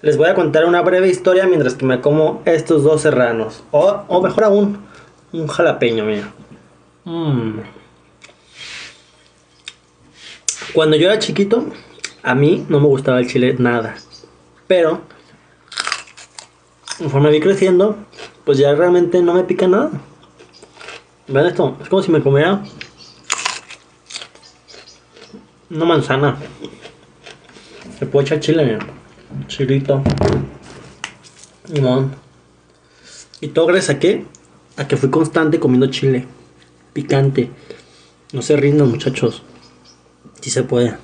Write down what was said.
Les voy a contar una breve historia mientras que me como estos dos serranos. O mejor aún, un jalapeño, mira. Mm. Cuando yo era chiquito, a mí no me gustaba el chile nada. Pero, conforme vi creciendo, pues ya realmente no me pica nada. Vean esto, es como si me comiera una manzana. Le puedo echar chile, mira. Chilito, limón. ¿Y todo gracias a qué? A que fui constante comiendo chile. Picante. No se rindan, muchachos. Si se puede.